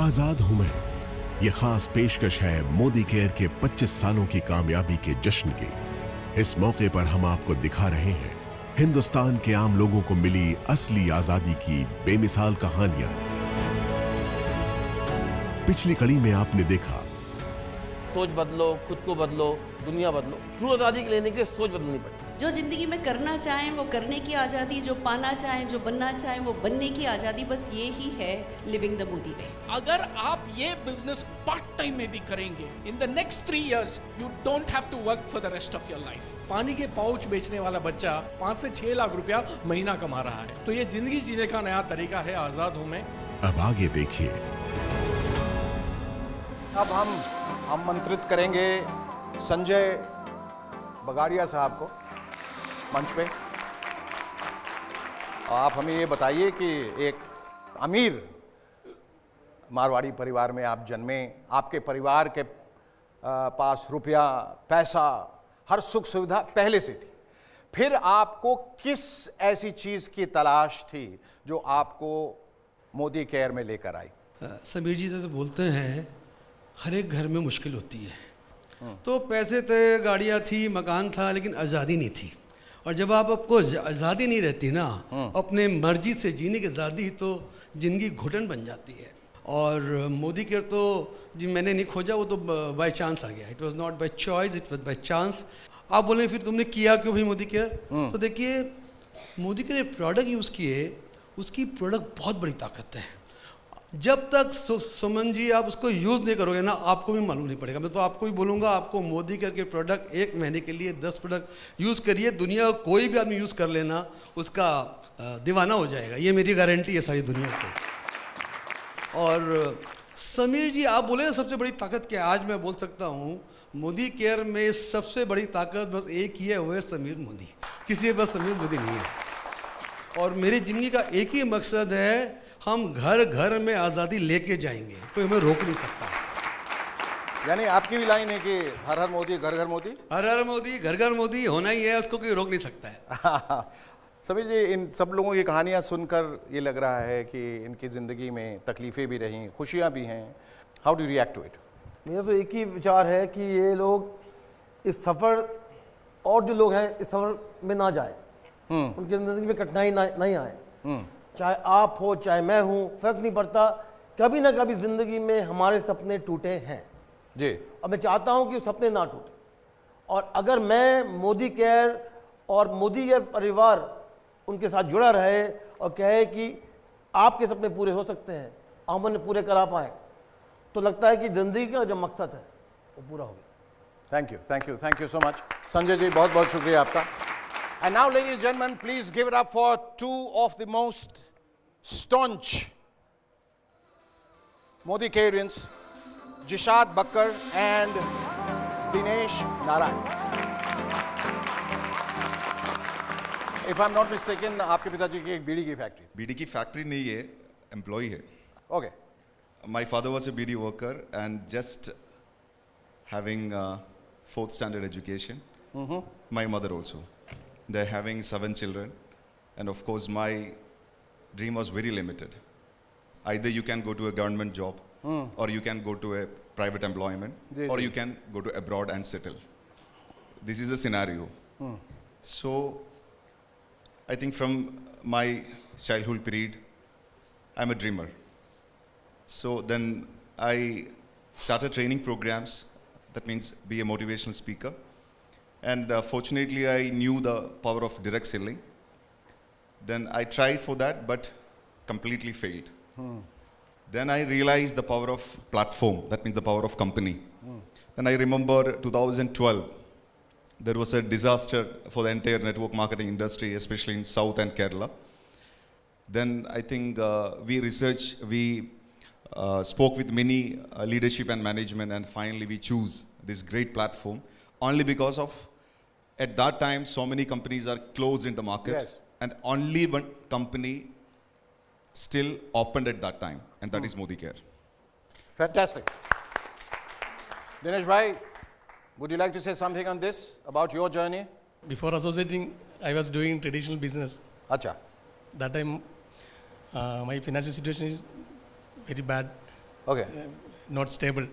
आजाद हूं मैं, ये खास पेशकश है मोदी केयर के 25 सालों की कामयाबी के जश्न की। इस मौके पर हम आपको दिखा रहे हैं हिंदुस्तान के आम लोगों को मिली असली आजादी की बेमिसाल कहानियां। पिछली कड़ी में आपने देखा सोच बदलो, खुद को बदलो, दुनिया बदलो। ट्रू आज़ादी लेने के लिए सोच बदलनी पड़ती। जो जिंदगी में करना चाहें वो करने की आज़ादी, जो पाना चाहें, जो बनना चाहें वो बनने की आज़ादी, बस ये ही है लिविंग द मोदी वे। अगर आप ये बिजनेस पार्ट टाइम में भी करेंगे, in the next 3 years you don't have to work for the rest of your life. पानी के पाउच बेचने वाला बच्चा 5 से 6 लाख रुपया महीना कमा रहा है। तो ये जिंदगी जीने का नया तरीका है आजाद हूं मैं। अब आगे देखिए। अब हम आमंत्रित करेंगे संजय बगाड़िया साहब को मंच पे। आप हमें ये बताइए कि एक अमीर मारवाड़ी परिवार में आप जन्मे, आपके परिवार के पास रुपया, पैसा, हर सुख सुविधा पहले से थी, फिर आपको किस ऐसी चीज की तलाश थी जो आपको मोदी केयर में लेकर आई? समीर जी तो बोलते हैं हर एक घर में मुश्किल होती है। तो पैसे थे, गाड़ियाँ थी, मकान था, लेकिन आज़ादी नहीं थी। और जब आपको आज़ादी नहीं रहती ना, अपने मर्जी से जीने की आज़ादी, तो ज़िंदगी घुटन बन जाती है। और मोदी केयर तो जी मैंने नहीं खोजा, वो तो बाय चांस आ गया। It was not by choice, it was by chance. आप बोलें फिर तुमने किया क्यों भाई मोदी केयर? तो देखिए, मोदी केयर प्रोडक्ट यूज़ किए, उसकी प्रोडक्ट बहुत बड़ी ताकत है। जब तक सुमन जी आप उसको यूज़ नहीं करोगे ना, आपको भी मालूम नहीं पड़ेगा। मैं तो आपको ही बोलूँगा, आपको मोदी केयर के प्रोडक्ट 1 महीने के लिए 10 प्रोडक्ट यूज़ करिए, दुनिया का कोई भी आदमी यूज़ कर लेना, उसका दीवाना हो जाएगा। ये मेरी गारंटी है सारी दुनिया को। और समीर जी आप बोले ना सबसे बड़ी ताकत क्या है, आज मैं बोल सकता हूँ मोदी केयर में सबसे बड़ी ताकत बस एक ही है, वो है समीर मोदी। किसी के पास समीर मोदी नहीं है। और मेरी ज़िंदगी का एक ही मकसद है, हम घर घर में आज़ादी लेके जाएंगे, कोई हमें रोक नहीं सकता। यानी आपकी भी लाइन है कि हर हर मोदी घर घर मोदी? हर हर मोदी घर घर मोदी होना ही है, उसको कोई रोक नहीं सकता है। समीर जी, इन सब लोगों की कहानियां सुनकर ये लग रहा है कि इनकी ज़िंदगी में तकलीफ़ें भी रहीं, खुशियां भी हैं। How do react to it? मेरा तो एक ही विचार है कि ये लोग इस सफ़र, और जो लोग हैं इस सफ़र में ना जाए, उनकी ज़िंदगी में कठिनाई नहीं आए। चाहे आप हो, चाहे मैं हूँ, फ़र्क नहीं पड़ता। कभी ना कभी ज़िंदगी में हमारे सपने टूटे हैं जी, और मैं चाहता हूँ कि वो सपने ना टूटे। और अगर मैं मोदी केयर और मोदी केयर परिवार उनके साथ जुड़ा रहे और कहे कि आपके सपने पूरे हो सकते हैं, आप उन्हें पूरे करा पाएँ, तो लगता है कि ज़िंदगी का जो मकसद है वो पूरा हो गया। Thank you so much Sanjay ji, बहुत बहुत शुक्रिया आपका। And now, ladies and gentlemen, please give it up for 2 of the most staunch Modi Careans, Jishad Bakkar and Dinesh Narayan. If I'm not mistaken, आपके पिताजी की एक बीड़ी की फैक्ट्री? बीड़ी की फैक्ट्री नहीं है, एम्प्लॉय है। Okay. My father was a BD worker and just having 4th standard education. My mother also. They're having 7 children, and of course my dream was very limited. Either you can go to a government job, or you can go to a private employment, or you can go to abroad and settle. This is a scenario. So I think from my childhood period, I'm a dreamer. So then I started training programs, that means be a motivational speaker. And fortunately, I knew the power of direct selling. Then I tried for that, but completely failed. Then I realized the power of platform, that means the power of company. Then I remember 2012, there was a disaster for the entire network marketing industry, especially in South and Kerala. Then I think we spoke with many leadership and management, and finally we choose this great platform only because of, at that time, so many companies are closed in the market, yes, and only one company still opened at that time, and that is Modi Care. Fantastic. Dinesh bhai, would you like to say something on this, about your journey? Before associating, I was doing traditional business. Acha. That time, my financial situation is very bad. Okay. not stable.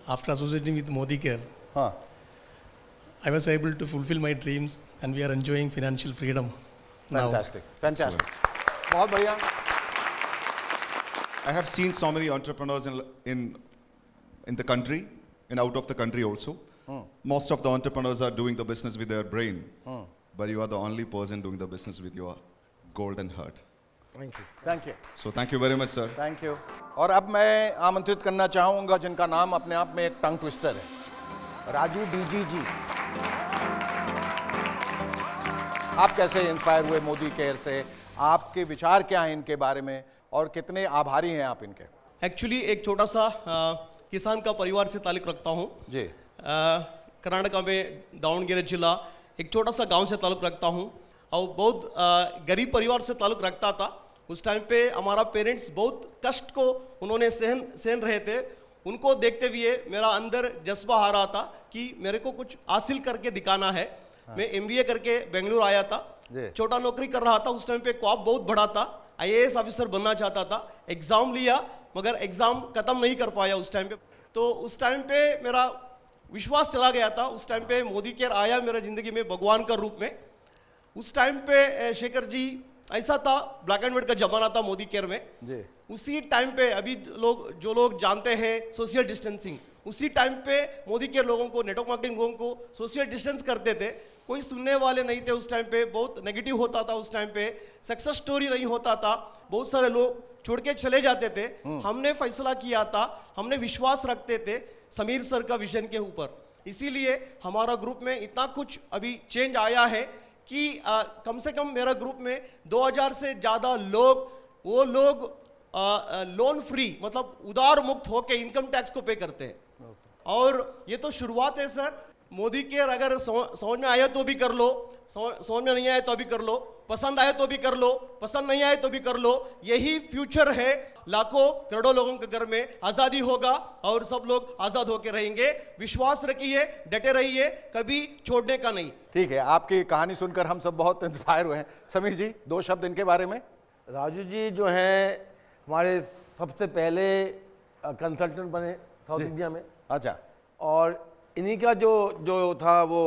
After associating with Modi Care, हाँ. I was able to fulfill my dreams and we are enjoying financial freedom now. Fantastic. बहुत बढ़िया. I have seen so many entrepreneurs in the country and out of the country also. Most of the entrepreneurs are doing the business with their brain, but you are the only person doing the business with your golden heart. Thank you. So thank you very much, sir. Thank you. और अब मैं आमंत्रित करना चाहूँगा जिनका नाम अपने आप में एक टंग ट्विस्टर है, राजू डीजी जी. आप कैसे इंस्पायर हुए मोदी केयर से? आपके विचार क्या हैं इनके बारे में और कितने आभारी हैं आप इनके? एक्चुअली एक छोटा सा किसान का परिवार से ताल्लुक रखता हूँ जी. कर्नाटका में दावणगेरे जिला एक छोटा सा गांव से ताल्लुक रखता हूँ और बहुत गरीब परिवार से ताल्लुक रखता था. उस टाइम पे हमारा पेरेंट्स बहुत कष्ट को उन्होंने सहन रहे थे. उनको देखते हुए मेरा अंदर जज्बा आ रहा था कि मेरे को कुछ हासिल करके दिखाना है. मैं MBA करके बेंगलुरु आया था. छोटा नौकरी कर रहा था. उस टाइम पे ख्वाब बहुत बड़ा था, IAS ऑफिसर बनना चाहता था. एग्जाम लिया मगर एग्जाम खत्म नहीं कर पाया उस टाइम पे. तो उस टाइम पे मेरा विश्वास चला गया था. उस टाइम पे मोदी केयर आया मेरा जिंदगी में भगवान का रूप में. उस टाइम पे शेखर जी ऐसा था, ब्लैक एंड व्हाइट का जमाना था मोदी केयर में जी. उसी टाइम पे अभी जो लोग जानते हैं सोशल डिस्टेंसिंग, उसी टाइम पे मोदी केयर लोगों को, नेटवर्क मार्केटिंग लोगों को सोशल डिस्टेंस करते थे. कोई सुनने वाले नहीं थे उस टाइम पे. बहुत नेगेटिव होता था उस टाइम पे. सक्सेस स्टोरी नहीं होता था. बहुत सारे लोग छोड़ के चले जाते थे. हमने फैसला किया था, हमने विश्वास रखते थे समीर सर का विजन के ऊपर. इसीलिए हमारा ग्रुप में इतना कुछ अभी चेंज आया है कि कम से कम मेरा ग्रुप में 2000 से ज़्यादा लोग लोन फ्री मतलब उधार मुक्त होकर इनकम टैक्स को पे करते हैं. और ये तो शुरुआत है सर. मोदी केयर अगर समझ में आया तो भी कर लो, समझ में नहीं आया तो भी कर लो, पसंद आए तो भी कर लो, पसंद नहीं आए तो भी कर लो. यही फ्यूचर है. लाखों करोड़ों लोगों के घर में आज़ादी होगा और सब लोग आज़ाद होकर रहेंगे. विश्वास रखिए, डटे रहिए, कभी छोड़ने का नहीं. ठीक है, आपकी कहानी सुनकर हम सब बहुत इंस्पायर हुए हैं. समीर जी, 2 शब्द इनके बारे में. राजू जी जो हैं हमारे सबसे पहले कंसल्टेंट बने साउथ इंडिया में. अच्छा. और इन्हीं का जो था वो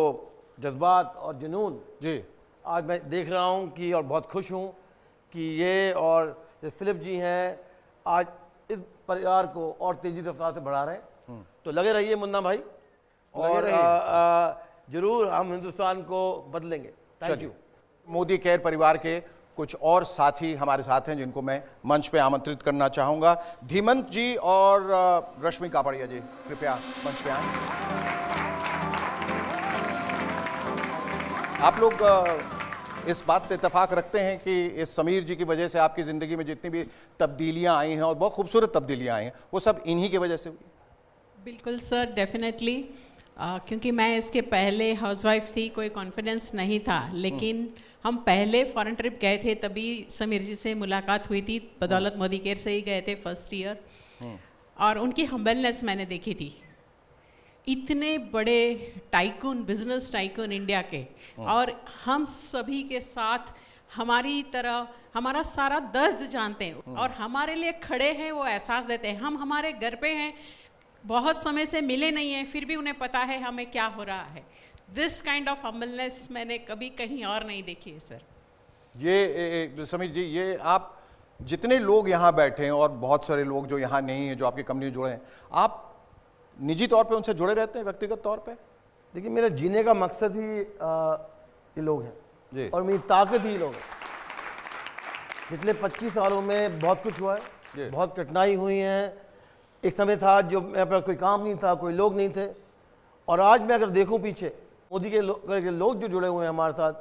जज्बात और जुनून जी आज मैं देख रहा हूँ कि, और बहुत खुश हूँ कि ये और फिलिप जी हैं आज इस परिवार को और तेजी रफ्तार से बढ़ा रहे हैं. तो लगे रहिए मुन्ना भाई, और जरूर हम हिंदुस्तान को बदलेंगे. Thank you. मोदी केयर परिवार के कुछ और साथी हमारे साथ हैं जिनको मैं मंच पे आमंत्रित करना चाहूँगा. धीमंत जी और रश्मि कापड़िया जी कृपया मंच पे आएं. आप लोग इस बात से इत्तेफाक रखते हैं कि इस समीर जी की वजह से आपकी ज़िंदगी में जितनी भी तब्दीलियां आई हैं और बहुत खूबसूरत तब्दीलियां आई हैं वो सब इन्हीं की वजह से हुई? बिल्कुल सर, डेफिनेटली. क्योंकि मैं इसके पहले हाउसवाइफ थी, कोई कॉन्फिडेंस नहीं था. लेकिन हम पहले फॉरेन ट्रिप गए थे तभी समीर जी से मुलाकात हुई थी. बदौलत मोदी केयर से ही गए थे फर्स्ट ईयर. और उनकी हम्बलनेस मैंने देखी थी. इतने बड़े टाइकून, बिजनेस टाइकून इंडिया के, और हम सभी के साथ हमारी तरह हमारा सारा दर्द जानते हैं और हमारे लिए खड़े हैं, वो एहसास देते हैं. हम हमारे घर पे हैं, बहुत समय से मिले नहीं हैं, फिर भी उन्हें पता है हमें क्या हो रहा है. दिस काइंड ऑफ हम्बलनेस मैंने कभी कहीं और नहीं देखी है सर. ये समीर जी, ये आप जितने लोग यहाँ बैठे हैं और बहुत सारे लोग जो यहाँ नहीं हैं, जो आपकी कंपनी जुड़े हैं, आप निजी तौर पे उनसे जुड़े रहते हैं व्यक्तिगत तौर पे? देखिए, मेरा जीने का मकसद ही ये लोग हैं जी. और मेरी ताकत ही लोग हैं. पिछले 25 सालों में बहुत कुछ हुआ है, बहुत कठिनाई हुई हैं. एक समय था जो मेरे पास कोई काम नहीं था, कोई लोग नहीं थे, और आज मैं अगर देखूं पीछे मोदी के लोग जो जुड़े हुए हैं हमारे साथ,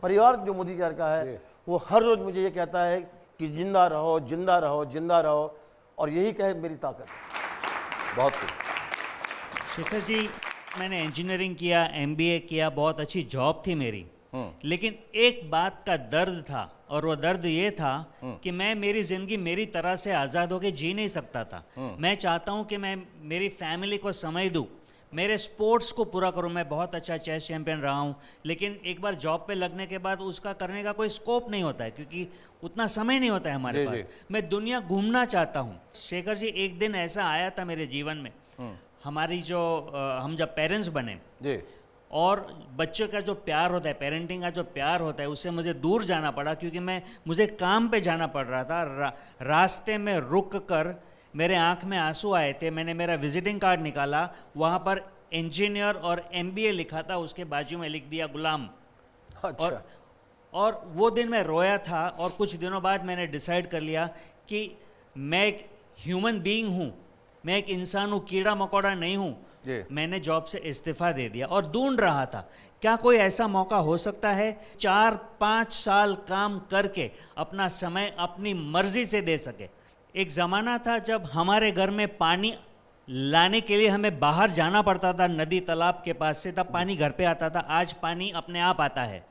परिवार जो मोदी केयर का है, वो हर रोज़ मुझे ये कहता है कि जिंदा रहो, जिंदा रहो, जिंदा रहो, और यही कहे मेरी ताकत. बहुत कुछ. शेखर जी, मैंने इंजीनियरिंग किया, MBA किया, बहुत अच्छी जॉब थी मेरी. लेकिन एक बात का दर्द था, और वो दर्द ये था कि मैं मेरी ज़िंदगी मेरी तरह से आज़ाद होकर जी नहीं सकता था. मैं चाहता हूँ कि मैं मेरी फैमिली को समय दूँ, मेरे स्पोर्ट्स को पूरा करूं। मैं बहुत अच्छा चेस चैंपियन रहा हूं, लेकिन एक बार जॉब पे लगने के बाद उसका करने का कोई स्कोप नहीं होता है, क्योंकि उतना समय नहीं होता है हमारे पास। मैं दुनिया घूमना चाहता हूं। शेखर जी, एक दिन ऐसा आया था मेरे जीवन में, हमारी जो हम जब पेरेंट्स बने और बच्चों का जो प्यार होता है, पेरेंटिंग का जो प्यार होता है, उससे मुझे दूर जाना पड़ा, क्योंकि मुझे काम पे जाना पड़ रहा था। रास्ते में रुक कर मेरे आंख में आंसू आए थे। मैंने मेरा विजिटिंग कार्ड निकाला, वहाँ पर इंजीनियर और MBA लिखा था, उसके बाजू में लिख दिया गुलाम। अच्छा। और वो दिन मैं रोया था, और कुछ दिनों बाद मैंने डिसाइड कर लिया कि मैं एक ह्यूमन बीइंग हूँ, मैं एक इंसान हूँ, कीड़ा मकोड़ा नहीं हूँ। मैंने जॉब से इस्तीफा दे दिया और ढूंढ रहा था क्या कोई ऐसा मौका हो सकता है 4-5 साल काम करके अपना समय अपनी मर्जी से दे सके। एक ज़माना था जब हमारे घर में पानी लाने के लिए हमें बाहर जाना पड़ता था, नदी तालाब के पास से, तब पानी घर पे आता था। आज पानी अपने आप आता है।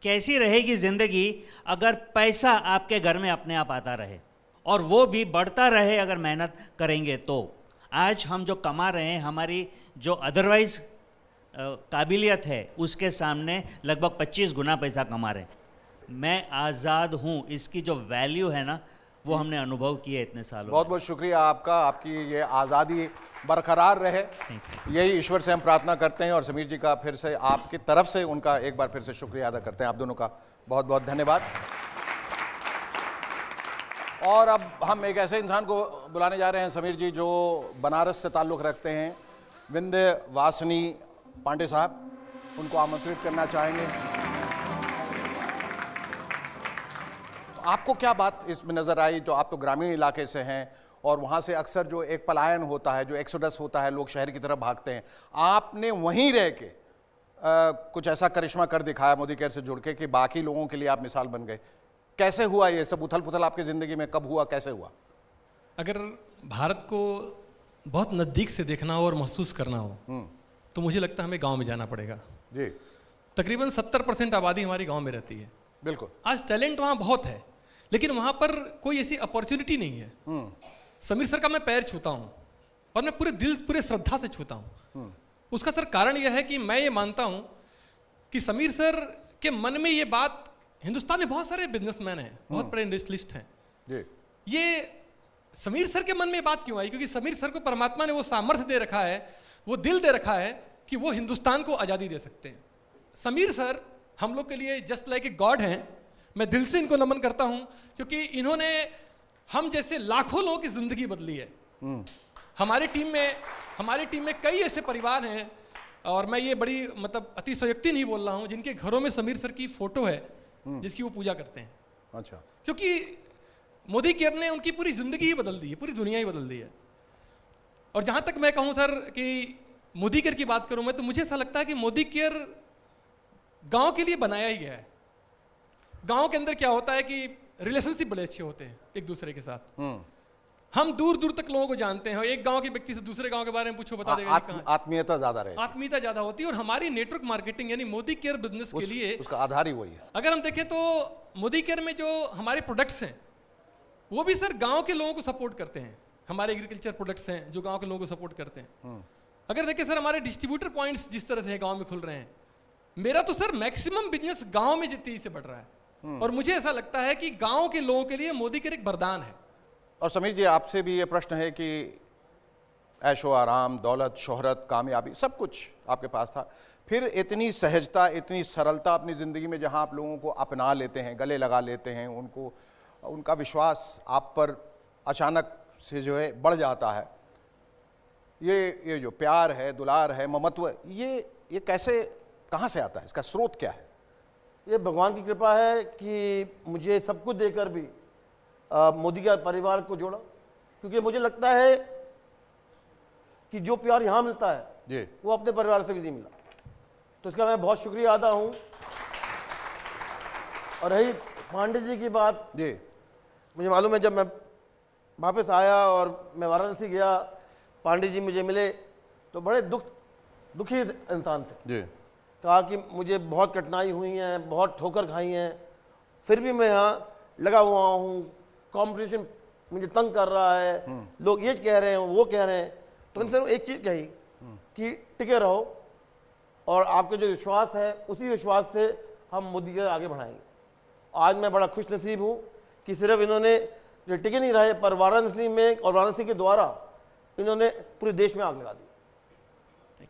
कैसी रहेगी ज़िंदगी अगर पैसा आपके घर में अपने आप आता रहे, और वो भी बढ़ता रहे अगर मेहनत करेंगे तो। आज हम जो कमा रहे हैं, हमारी जो अदरवाइज काबिलियत है, उसके सामने लगभग 25 गुना पैसा कमा रहे हैं। मैं आज़ाद हूँ, इसकी जो वैल्यू है ना, वो हमने अनुभव किया है इतने सालों। बहुत बहुत शुक्रिया आपका, आपकी ये आज़ादी बरकरार रहे, यही ईश्वर से हम प्रार्थना करते हैं। और समीर जी का फिर से आपकी तरफ से उनका एक बार फिर से शुक्रिया अदा करते हैं। आप दोनों का बहुत बहुत धन्यवाद। और अब हम एक ऐसे इंसान को बुलाने जा रहे हैं समीर जी, जो बनारस से ताल्लुक़ रखते हैं, विंध्यवासिनी पांडे साहब। उनको आमंत्रित करना चाहेंगे। आपको क्या बात इसमें नज़र आई, जो आप तो ग्रामीण इलाके से हैं और वहाँ से अक्सर जो एक पलायन होता है, जो एक्सोडस होता है, लोग शहर की तरफ भागते हैं, आपने वहीं रह के कुछ ऐसा करिश्मा कर दिखाया मोदी केयर से जुड़ के कि बाकी लोगों के लिए आप मिसाल बन गए। कैसे हुआ ये सब उथल पुथल आपकी ज़िंदगी में, कब हुआ, कैसे हुआ? अगर भारत को बहुत नज़दीक से देखना हो और महसूस करना हो तो मुझे लगता है हमें गांव में जाना पड़ेगा जी। तकरीबन 70% आबादी हमारी गांव में रहती है। बिल्कुल। आज टैलेंट वहाँ बहुत है, लेकिन वहाँ पर कोई ऐसी अपॉर्चुनिटी नहीं है। समीर सर का मैं पैर छूता हूँ और मैं पूरे दिल, पूरे श्रद्धा से छूता हूँ। उसका सर कारण यह है कि मैं ये मानता हूँ कि समीर सर के मन में ये बात, हिंदुस्तान में बहुत सारे बिजनेसमैन हैं, बहुत बड़े इंडस्ट्रियलिस्ट हैं, ये समीर सर के मन में बात क्यों आई? क्योंकि समीर सर को परमात्मा ने वो सामर्थ्य दे रखा है, वो दिल दे रखा है कि वो हिंदुस्तान को आज़ादी दे सकते हैं। समीर सर हम लोग के लिए जस्ट लाइक ए गॉड हैं। मैं दिल से इनको नमन करता हूं, क्योंकि इन्होंने हम जैसे लाखों लोगों की ज़िंदगी बदली है। हमारी टीम में कई ऐसे परिवार हैं, और मैं ये बड़ी मतलब अतिशयोक्ति नहीं बोल रहा हूँ, जिनके घरों में समीर सर की फोटो है जिसकी वो पूजा करते हैं। अच्छा। क्योंकि मोदी केयर ने उनकी पूरी ज़िंदगी ही बदल दी है, पूरी दुनिया ही बदल दी है। और जहाँ तक मैं कहूँ सर कि मोदी केयर की बात करूँ मैं, तो मुझे ऐसा लगता है कि मोदी केयर गांव के लिए बनाया ही गया है। गांव के अंदर क्या होता है कि रिलेशनशिप बड़े अच्छे होते हैं एक दूसरे के साथ। हम दूर दूर तक लोगों को जानते हैं, एक गांव के व्यक्ति से दूसरे गांव के बारे में पूछो, बता देगा। आत्मीयता ज्यादा रहती है, आत्मीयता ज्यादा होती है। और हमारी नेटवर्क मार्केटिंग यानी मोदी केयर बिजनेस के लिए उसका आधार ही वही है। अगर हम देखें तो मोदी केयर में जो हमारे प्रोडक्ट्स हैं वो भी सर गांव के लोगों को सपोर्ट करते हैं। हमारे एग्रीकल्चर प्रोडक्ट्स हैं जो गांव के लोगों को सपोर्ट करते हैं। अगर देखें सर हमारे डिस्ट्रीब्यूटर पॉइंट्स जिस तरह से गांव में खुल रहे हैं, मेरा तो सर मैक्सिमम बिजनेस गांव में तेजी से बढ़ रहा है। और मुझे ऐसा लगता है कि गांव के लोगों के लिए मोदी केयर एक वरदान है। और समीर जी, आपसे भी ये प्रश्न है कि ऐशो आराम, दौलत, शोहरत, कामयाबी सब कुछ आपके पास था, फिर इतनी सहजता, इतनी सरलता अपनी ज़िंदगी में, जहां आप लोगों को अपना लेते हैं, गले लगा लेते हैं, उनका विश्वास आप पर अचानक से जो है बढ़ जाता है। ये जो प्यार है, दुलार है, ममत्व, ये कैसे, कहाँ से आता है? इसका स्रोत क्या है? ये भगवान की कृपा है कि मुझे सब कुछ देकर भी मोदी के परिवार को जोड़ा। क्योंकि मुझे लगता है कि जो प्यार यहाँ मिलता है वो अपने परिवार से भी नहीं मिला, तो इसका मैं बहुत शुक्रिया अदा हूँ। और रही पांडे जी की बात, मुझे मालूम है जब मैं वापस आया और मैं वाराणसी गया, पांडे जी मुझे मिले तो बड़े दुखी इंसान थे। कहा कि मुझे बहुत कठिनाई हुई हैं, बहुत ठोकर खाई हैं, फिर भी मैं यहाँ लगा हुआ हूँ, कंपटीशन मुझे तंग कर रहा है, लोग ये कह रहे हैं, वो कह रहे हैं। तो उनसे एक चीज़ कही कि टिके रहो और आपके जो विश्वास है उसी विश्वास से हम मोदी केयर आगे बढ़ाएंगे। आज मैं बड़ा खुश नसीब हूँ कि सिर्फ इन्होंने जो टिके नहीं रहे पर वाराणसी में और वाराणसी के द्वारा इन्होंने पूरे देश में आग लगा दी।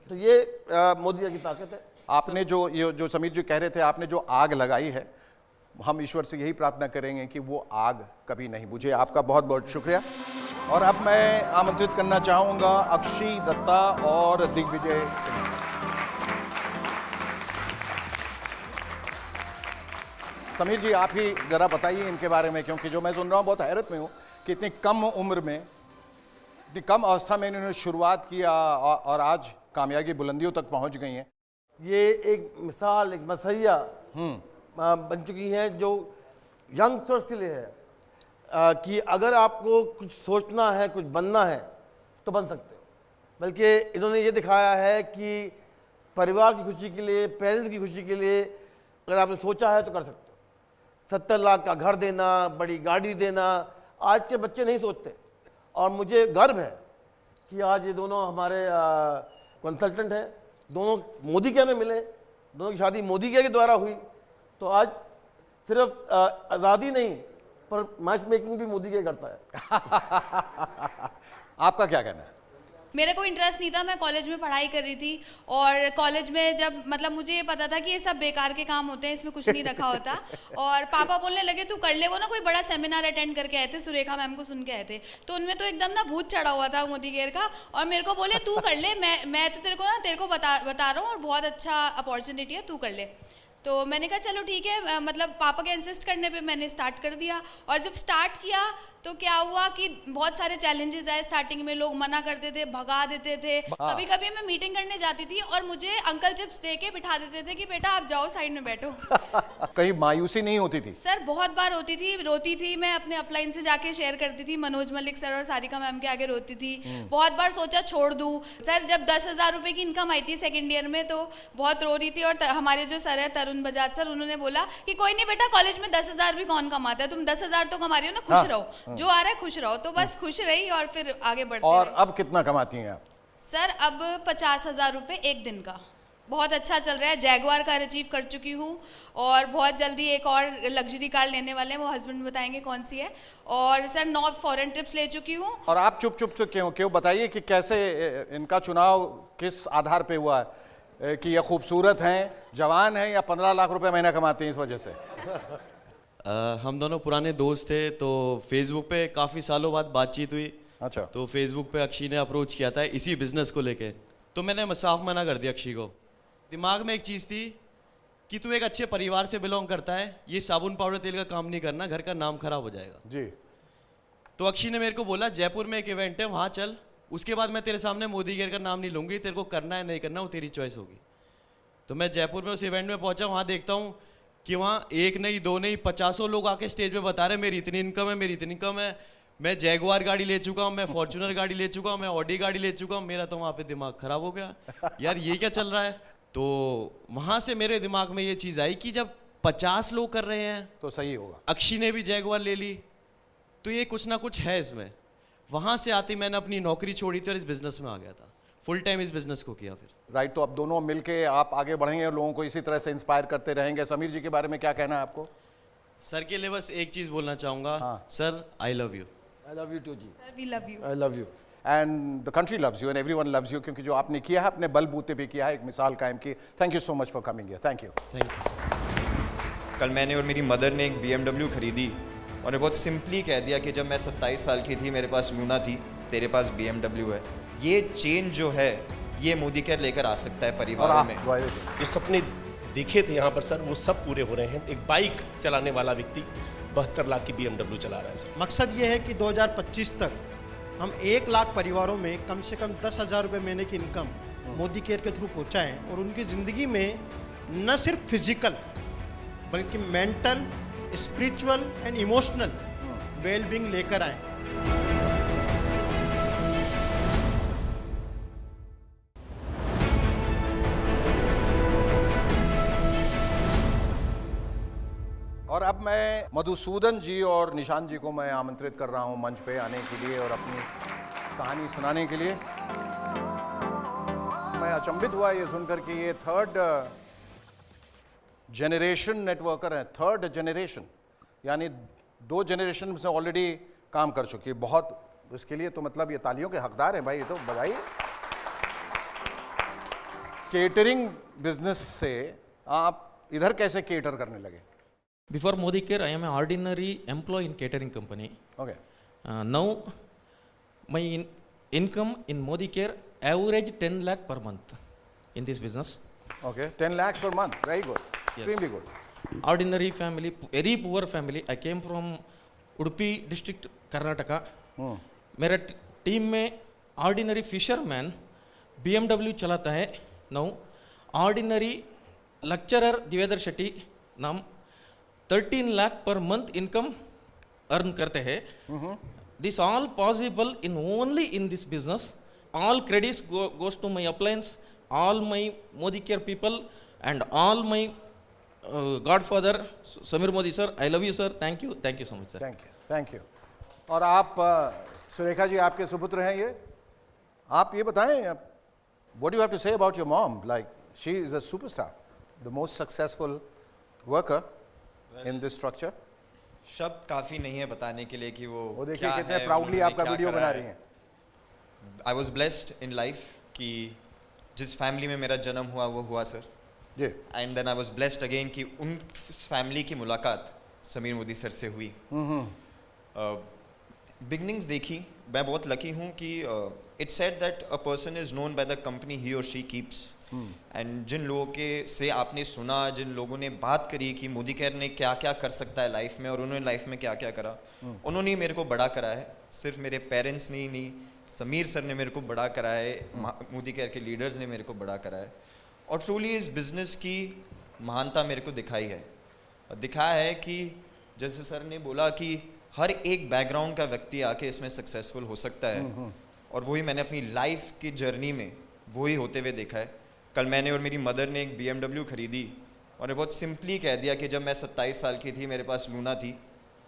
तो ये मोदी की ताकत है। आपने जो समीर जी कह रहे थे, आपने जो आग लगाई है, हम ईश्वर से यही प्रार्थना करेंगे कि वो आग कभी नहीं बुझे। आपका बहुत बहुत शुक्रिया। और अब मैं आमंत्रित करना चाहूँगा अक्षी दत्ता और दिग्विजय सिंह। समीर जी, आप ही जरा बताइए इनके बारे में, क्योंकि जो मैं सुन रहा हूँ बहुत हैरत में हूँ कि इतनी कम उम्र में, इतनी कम अवस्था में इन्होंने शुरुआत किया और आज कामयाबी बुलंदियों तक पहुँच गई हैं। ये एक मिसाल, एक मसैया बन चुकी हैं जो यंगस्टर्स के लिए है कि अगर आपको कुछ सोचना है, कुछ बनना है तो बन सकते हो। बल्कि इन्होंने ये दिखाया है कि परिवार की खुशी के लिए, पेरेंट्स की खुशी के लिए अगर आपने सोचा है तो कर सकते हो। 70 लाख का घर देना, बड़ी गाड़ी देना, आज के बच्चे नहीं सोचते। और मुझे गर्व है कि आज ये दोनों हमारे कंसल्टेंट हैं, दोनों मोदी केयर में मिले, दोनों की शादी मोदी केयर के द्वारा हुई। तो आज सिर्फ आज़ादी नहीं पर मैच मेकिंग भी मोदी केयर करता है। आपका क्या कहना है? मेरा कोई इंटरेस्ट नहीं था, मैं कॉलेज में पढ़ाई कर रही थी और कॉलेज में जब मतलब मुझे ये पता था कि ये सब बेकार के काम होते हैं, इसमें कुछ नहीं रखा होता। और पापा बोलने लगे तू कर ले। वो ना कोई बड़ा सेमिनार अटेंड करके आए थे, सुरेखा मैम को सुन के आए थे, तो उनमें तो एकदम ना भूत चढ़ा हुआ था मोदी केयर का। और मेरे को बोले तू कर ले, मैं तो तेरे को बता रहा हूँ और बहुत अच्छा अपॉर्चुनिटी है, तू कर ले। तो मैंने कहा चलो ठीक है, मतलब पापा के इंसिस्ट करने पे मैंने स्टार्ट कर दिया। और जब स्टार्ट किया तो क्या हुआ कि बहुत सारे चैलेंजेस आए। स्टार्टिंग में लोग मना करते थे, भगा देते थे। कभी कभी मैं मीटिंग करने जाती थी और मुझे अंकल चिप्स दे के बिठा देते थे कि बेटा आप जाओ साइड में बैठो। कहीं मायूसी नहीं होती थी? सर बहुत बार होती थी, रोती थी। मैं अपने अपलाइन से जाके शेयर करती थी, मनोज मलिक सर और सारिका मैम के आगे रोती थी। बहुत बार सोचा छोड़ दूं। सर जब 10,000 रुपए की इनकम आई थी सेकेंड ईयर में तो बहुत रो रही थी। और हमारे जो सर है तरुण बजाज सर, उन्होंने बोला कि कोई नहीं बेटा, कॉलेज में 10,000 भी कौन कमाता है, तुम 10,000 तो कमा रही हो ना, खुश रहो, जो आ रहा है खुश रहो। तो बस खुश रही और फिर आगे बढ़ते और रही। अब कितना कमाती हैं आप? सर अब 50,000 रुपए एक दिन का, बहुत अच्छा चल रहा है। जैगवार कार अचीव कर चुकी हूँ और बहुत जल्दी एक और लग्जरी कार लेने वाले हैं, वो हस्बैंड बताएंगे कौन सी है। और सर 9 फॉरेन ट्रिप्स ले चुकी हूँ। और आप चुप चुप से क्यों बताइए कि कैसे इनका चुनाव किस आधार पे हुआ है कि ये खूबसूरत हैं, जवान हैं या 15 लाख रुपए महीना कमाते हैं इस वजह से? हम दोनों पुराने दोस्त थे, तो फेसबुक पे काफ़ी सालों बाद बातचीत हुई। अच्छा। तो फेसबुक पे अक्षी ने अप्रोच किया था इसी बिजनेस को लेके, तो मैंने साफ मना कर दिया अक्षी को। दिमाग में एक चीज़ थी कि तू एक अच्छे परिवार से बिलोंग करता है, ये साबुन पाउडर तेल का काम नहीं करना, घर का नाम खराब हो जाएगा जी। तो अक्षी ने मेरे को बोला जयपुर में एक इवेंट है वहाँ चल, उसके बाद मैं तेरे सामने मोदी केयर का नाम नहीं लूँगी, तेरे को करना है नहीं करना वो तेरी चॉइस होगी। तो मैं जयपुर में उस इवेंट में पहुँचा, वहाँ देखता हूँ कि वहाँ एक नहीं दो नहीं 50 लोग आके स्टेज पे बता रहे मेरी इतनी इनकम है, मेरी इतनी इनकम है, मैं जैगुआर गाड़ी ले चुका हूँ, मैं फॉर्च्यूनर गाड़ी ले चुका हूँ, मैं ऑडी गाड़ी ले चुका हूँ। मेरा तो वहाँ पे दिमाग खराब हो गया, यार ये क्या चल रहा है। तो वहाँ से मेरे दिमाग में ये चीज़ आई कि जब 50 लोग कर रहे हैं तो सही होगा। अक्षी ने भी जैगुआर ले ली तो ये कुछ ना कुछ है इसमें। वहाँ से आती मैंने अपनी नौकरी छोड़ी थी और इस बिज़नेस में आ गया था, फुल टाइम इस बिज़नेस को किया फिर। राइट, तो अब दोनों मिलके आप आगे बढ़ेंगे और लोगों को इसी तरह से इंस्पायर करते रहेंगे। समीर जी के बारे में क्या कहना है आपको? सर के लिए बस एक चीज़ बोलना चाहूँगा, sir I love you. I love you too जी। Sir we love you. I love you and the country loves you and everyone loves you, क्योंकि जो आपने किया है अपने बलबूते पे किया है, एक मिसाल कायम की। Thank you so much for coming here. Thank you. Thank you. कल मैंने और मेरी मदर ने एक BMW खरीदी और बहुत सिंपली कह दिया कि जब मैं 27 साल की थी मेरे पास लूना थी, तेरे पास BMW है। ये चेंज जो है ये मोदी केयर लेकर आ सकता है परिवार में। जो सपने देखे थे यहाँ पर सर वो सब पूरे हो रहे हैं। एक बाइक चलाने वाला व्यक्ति 72 लाख की BMW चला रहा है सर। मकसद ये है कि 2025 तक हम 1 लाख परिवारों में कम से कम 10,000 रुपये महीने की इनकम मोदी केयर के थ्रू पहुँचाएँ और उनकी ज़िंदगी में न सिर्फ फिजिकल बल्कि mental, spiritual and emotional wellbeing लेकर आए। और अब मैं मधुसूदन जी और निशांत जी को मैं आमंत्रित कर रहा हूं मंच पे आने के लिए और अपनी कहानी सुनाने के लिए। मैं अचंभित हुआ ये सुनकर कि ये थर्ड जनरेशन नेटवर्कर हैं, थर्ड जनरेशन, यानी 2 जनरेशन से ऑलरेडी काम कर चुकी है। बहुत इसके लिए तो मतलब ये तालियों के हकदार हैं भाई, ये तो बधाई। केटरिंग बिजनेस से आप इधर कैसे केटर करने लगे? Before Modi Care, I am an ordinary employee in catering company. Okay. Now, my income in Modi Care average 10 lakh per month in this business. Okay, 10 lakhs per month. Very good. Extremely good. Ordinary family, very poor family. I came from Udupi district, Karnataka. मेरा team में ordinary fisherman BMW चलाता है। now ordinary lecturer Divedar Shetty नाम 13 lakh per month income earn करते हैं। This all possible in only in this business. All credits goes to my appliance, all my Modi care people and all my godfather Sameer Modi sir. I love you sir, thank you so much sir. Thank you. और आप सुरेखा जी आपके सुपुत्र हैं ये, आप ये बताएं what you have to say about your mom? Like she is a superstar, the most successful worker in this structure. शब्द काफ़ी नहीं है बताने के लिए कि वो देखिए क्या कितने है, प्राउडली उन्होंने आपका क्या वीडियो करा बना है। रही हैं। I was blessed in life कि जिस फैमिली में मेरा जन्म हुआ वो हुआ सर जी। And then I was blessed again कि उन फैमिली की मुलाकात समीर मोदी सर से हुई। बिगनिंग्स देखी, मैं बहुत लकी हूँ कि it's said that a person is known by the company he और शी कीप्स। एंड जिन लोगों के से आपने सुना, जिन लोगों ने बात करी कि मोदी केयर ने क्या क्या कर सकता है लाइफ में और उन्होंने लाइफ में क्या क्या करा, उन्होंने मेरे को बड़ा करा है। सिर्फ मेरे पेरेंट्स ने ही नहीं, समीर सर ने मेरे को बड़ा करा है, मोदी केयर के लीडर्स ने मेरे को बड़ा करा है। और ट्रूली इस बिज़नेस की महानता मेरे को दिखाई है। दिखाया है कि जैसे सर ने बोला कि हर एक बैकग्राउंड का व्यक्ति आके इसमें सक्सेसफुल हो सकता है, और वही मैंने अपनी लाइफ की जर्नी में वही होते हुए देखा है। कल मैंने और मेरी मदर ने एक BMW खरीदी और ने बहुत सिंपली कह दिया कि जब मैं 27 साल की थी मेरे पास लूना थी,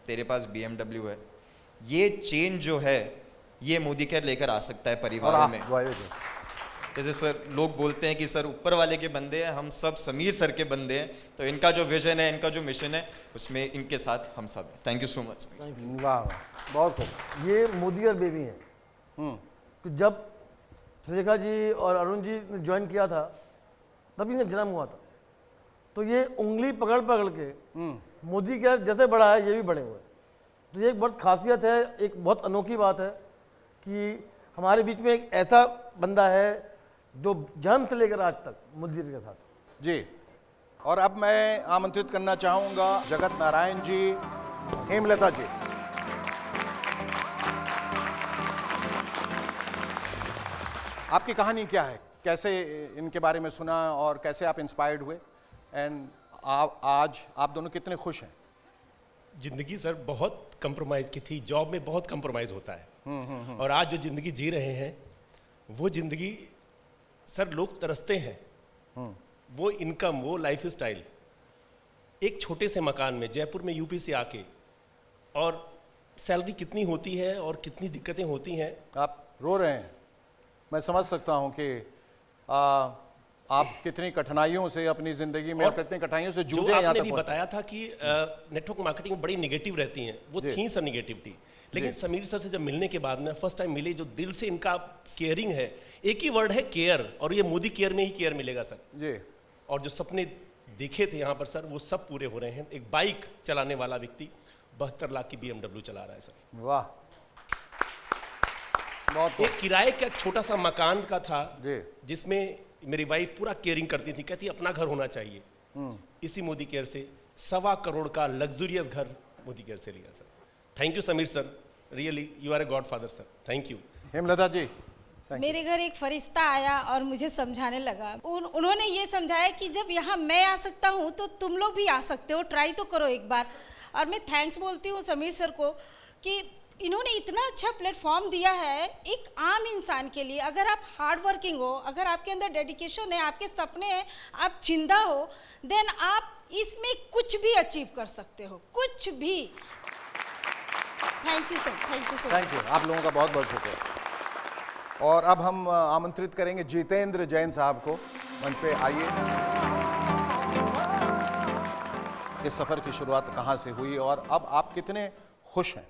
तेरे पास BMW है। ये चेंज जो है ये मोदी केयर लेकर आ सकता है परिवारों में। जैसे सर लोग बोलते हैं कि सर ऊपर वाले के बंदे हैं, हम सब समीर सर के बंदे हैं, तो इनका जो विजन है, इनका जो मिशन है, उसमें इनके साथ हम सब हैं। Thank you so much. वाह, बहुत खूब। ये मोदी और बेबी हैं। जब सुरेखा जी और अरुण जी ने ज्वाइन किया था तभी इनका जन्म हुआ था, तो ये उंगली पकड़ पकड़ के मोदी केयर जैसे बड़ा है ये भी बड़े हुए। तो ये एक बहुत खासियत है, एक बहुत अनोखी बात है कि हमारे बीच में एक ऐसा बंदा है जो जन्म से लेकर आज तक मोदी के साथ। जी, और अब मैं आमंत्रित करना चाहूँगा जगत नारायण जी, हेमलता जी। आपकी कहानी क्या है, कैसे इनके बारे में सुना और कैसे आप इंस्पायर्ड हुए, एंड आज आप दोनों कितने खुश हैं? जिंदगी सर बहुत कंप्रोमाइज़ की थी, जॉब में बहुत कंप्रोमाइज़ होता है। और आज जो जिंदगी जी रहे हैं वो जिंदगी सर लोग तरसते हैं। वो इनकम, वो लाइफ स्टाइल, एक छोटे से मकान में जयपुर में यूपी से आके, और सैलरी कितनी होती है और कितनी दिक्कतें होती हैं। आप रो रहे हैं, मैं समझ सकता हूं कि आप कितनी कठिनाइयों से अपनी जिंदगी में, कितनी कठिनाइयों से जूझे हैं। आपने भी बताया था कि नेटवर्क मार्केटिंग बड़ी निगेटिव रहती हैं, वो थी सर निगेटिविटी। लेकिन समीर सर से जब मिलने के बाद में फर्स्ट टाइम मिले, जो दिल से इनका केयरिंग है, एक ही वर्ड है केयर, और ये मोदी केयर में ही केयर मिलेगा सर जी। और जो सपने देखे थे यहाँ पर सर वो सब पूरे हो रहे हैं। एक बाइक चलाने वाला व्यक्ति 72 लाख की BMW चला रहा है सर। वाह, एक किराए का छोटा सा मकान का था जिसमें मेरी वाइफ पूरा केयरिंग करती थी, कहती अपना घर होना चाहिए। इसी मोदी केयर से 1.25 करोड़ का लग्जूरियस घर मोदी केयर से लिया sir. Thank you Sameer sir, really you are a godfather sir, thank you. Hemlata ji. मेरे घर एक फरिश्ता आया और मुझे समझाने लगा। उन्होंने ये समझाया कि जब यहाँ मैं आ सकता हूँ तो तुम लोग भी आ सकते हो, ट्राई तो करो एक बार। और मैं थैंक्स बोलती हूँ समीर सर को कि इन्होंने इतना अच्छा प्लेटफॉर्म दिया है एक आम इंसान के लिए। अगर आप हार्ड वर्किंग हो, अगर आपके अंदर डेडिकेशन है, आपके सपने हैं, आप जिंदा हो, देन आप इसमें कुछ भी अचीव कर सकते हो, कुछ भी। Thank you sir, thank you sir. Thank you, आप लोगों का बहुत बहुत शुक्रिया। और अब हम आमंत्रित करेंगे जितेंद्र जैन साहब को मंच पे। आइए। इस सफ़र की शुरुआत कहाँ से हुई और अब आप कितने खुश हैं?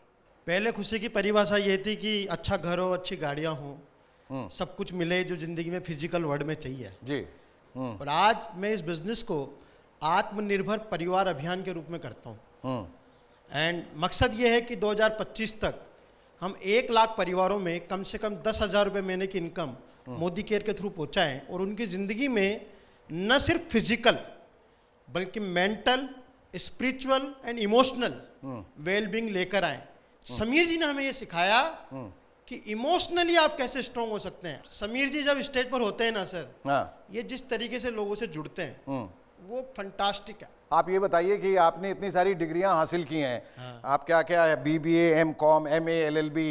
पहले खुशी की परिभाषा ये थी कि अच्छा घर हो, अच्छी गाड़ियाँ हों, सब कुछ मिले जो ज़िंदगी में फिजिकल वर्ल्ड में चाहिए जी। और आज मैं इस बिज़नेस को आत्मनिर्भर परिवार अभियान के रूप में करता हूँ। एंड मकसद ये है कि 2025 तक हम 1 लाख परिवारों में कम से कम 10,000 रुपये महीने की इनकम मोदी केयर के थ्रू पहुँचाएँ और उनकी ज़िंदगी में न सिर्फ फिजिकल बल्कि mental, spiritual and emotional wellbeing लेकर आए। समीर जी ने हमें ये सिखाया कि इमोशनली आप कैसे स्ट्रांग हो सकते हैं। समीर जी जब स्टेज पर होते हैं ना सर, ये जिस तरीके से लोगों से जुड़ते हैं वो फंटास्टिक है। आप ये बताइए कि आपने इतनी सारी डिग्रियां हासिल की हैं, आप क्या क्या है, BBA, M.Com, MA, LLB,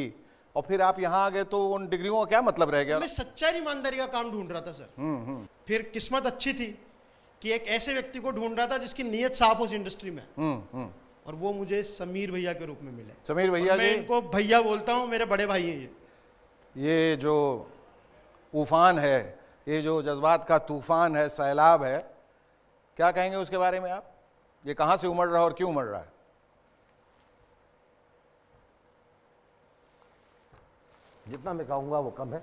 और फिर आप यहाँ आ गए तो उन डिग्रियों का क्या मतलब रह गया? मैं सच्चाई ईमानदारी का काम ढूंढ रहा था सर। फिर किस्मत अच्छी थी कि एक ऐसे व्यक्ति को ढूंढ रहा था जिसकी नीयत साफ हो उस इंडस्ट्री में, और वो मुझे समीर भैया के रूप में मिले। समीर भैया, मैं इनको भैया बोलता हूँ, मेरे बड़े भाई हैं ये जो उफान है, ये जो जज्बात का तूफान है, सैलाब है, क्या कहेंगे उसके बारे में आप? ये कहाँ से उमड़ रहा है और क्यों उमड़ रहा है? जितना मैं कहूँगा वो कम है,